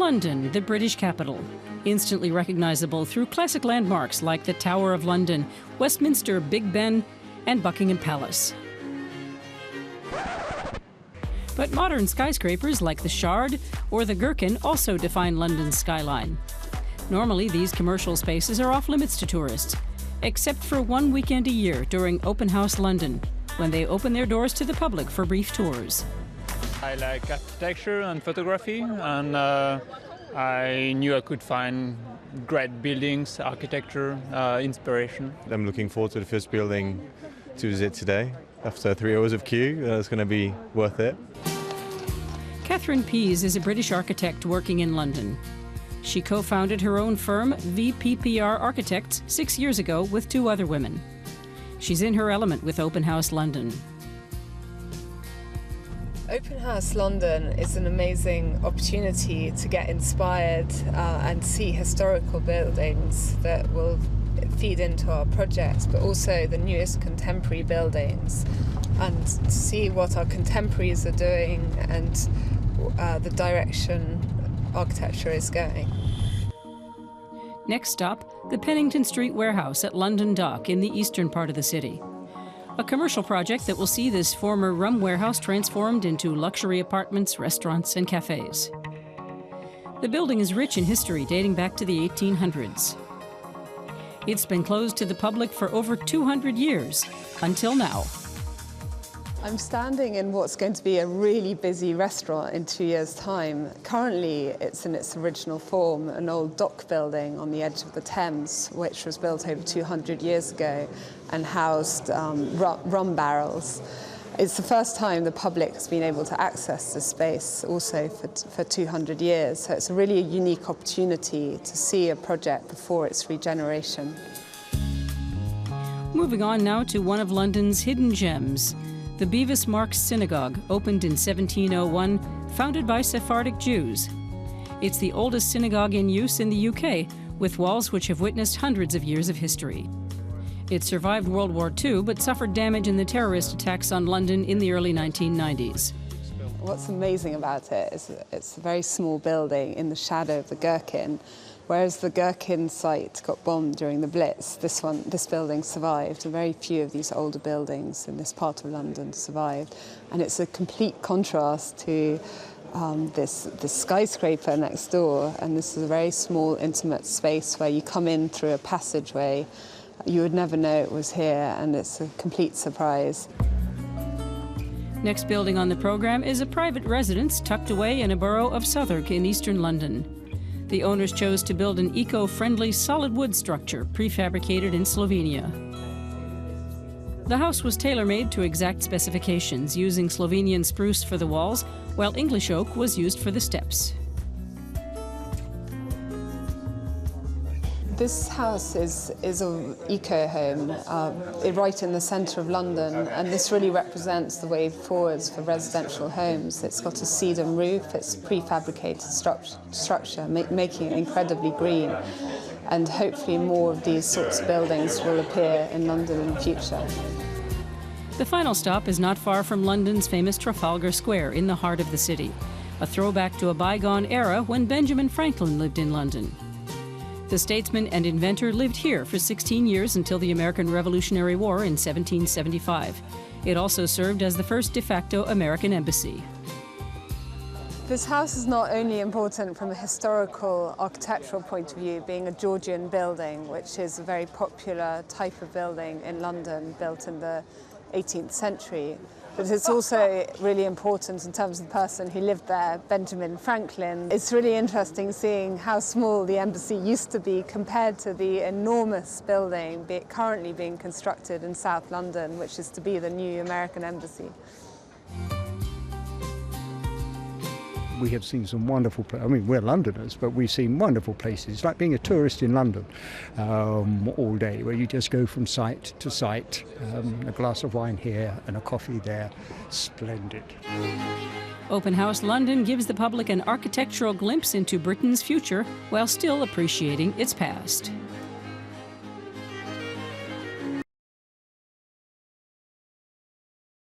London, the British capital, instantly recognizable through classic landmarks like the Tower of London, Westminster, Big Ben, and Buckingham Palace. But modern skyscrapers like the Shard or the Gherkin also define London's skyline. Normally, these commercial spaces are off limits to tourists, except for one weekend a year during Open House London, when they open their doors to the public for brief tours. I like architecture and photography, and I knew I could find great buildings, architecture, inspiration. I'm looking forward to the first building to visit today. After 3 hours of queue, it's going to be worth it. Catherine Pease is a British architect working in London. She co-founded her own firm, VPPR Architects, 6 years ago with 2 other women. She's in her element with Open House London. Open House London is an amazing opportunity to get inspired and see historical buildings that will feed into our projects, but also the newest contemporary buildings, and see what our contemporaries are doing and the direction architecture is going. Next stop, the Pennington Street Warehouse at London Dock in the eastern part of the city. A commercial project that will see this former rum warehouse transformed into luxury apartments, restaurants, and cafes. The building is rich in history dating back to the 1800s. It's been closed to the public for over 200 years, until now. I'm standing in what's going to be a really busy restaurant in 2 years' time. Currently, it's in its original form, an old dock building on the edge of the Thames, which was built over 200 years ago and housed rum barrels. It's the first time the public has been able to access this space also for 200 years. So it's a really unique opportunity to see a project before its regeneration. Moving on now to one of London's hidden gems. The Bevis Marks Synagogue opened in 1701, founded by Sephardic Jews. It's the oldest synagogue in use in the UK, with walls which have witnessed hundreds of years of history. It survived World War II, but suffered damage in the terrorist attacks on London in the early 1990s. What's amazing about it is that it's a very small building in the shadow of the Gherkin. Whereas the Gherkin site got bombed during the Blitz, this building survived. Very few of these older buildings in this part of London survived. And it's a complete contrast to this skyscraper next door. And this is a very small, intimate space where you come in through a passageway. You would never know it was here, and it's a complete surprise. Next building on the program is a private residence tucked away in a borough of Southwark in eastern London. The owners chose to build an eco-friendly solid wood structure prefabricated in Slovenia. The house was tailor-made to exact specifications, using Slovenian spruce for the walls, while English oak was used for the steps. This house is an eco-home right in the centre of London, and this really represents the way forwards for residential homes. It's got a sedum roof, it's prefabricated structure, making it incredibly green, and hopefully more of these sorts of buildings will appear in London in the future. The final stop is not far from London's famous Trafalgar Square in the heart of the city, a throwback to a bygone era when Benjamin Franklin lived in London. The statesman and inventor lived here for 16 years until the American Revolutionary War in 1775. It also served as the first de facto American embassy. This house is not only important from a historical architectural point of view, being a Georgian building, which is a very popular type of building in London, built in the 18th century, but it's also really important in terms of the person who lived there, Benjamin Franklin. It's really interesting seeing how small the embassy used to be compared to the enormous building currently being constructed in South London, which is to be the new American embassy. We have seen some wonderful places. I mean, we're Londoners, but we've seen wonderful places. It's like being a tourist in London all day, where you just go from site to site, a glass of wine here and a coffee there. Splendid. Open House London gives the public an architectural glimpse into Britain's future while still appreciating its past.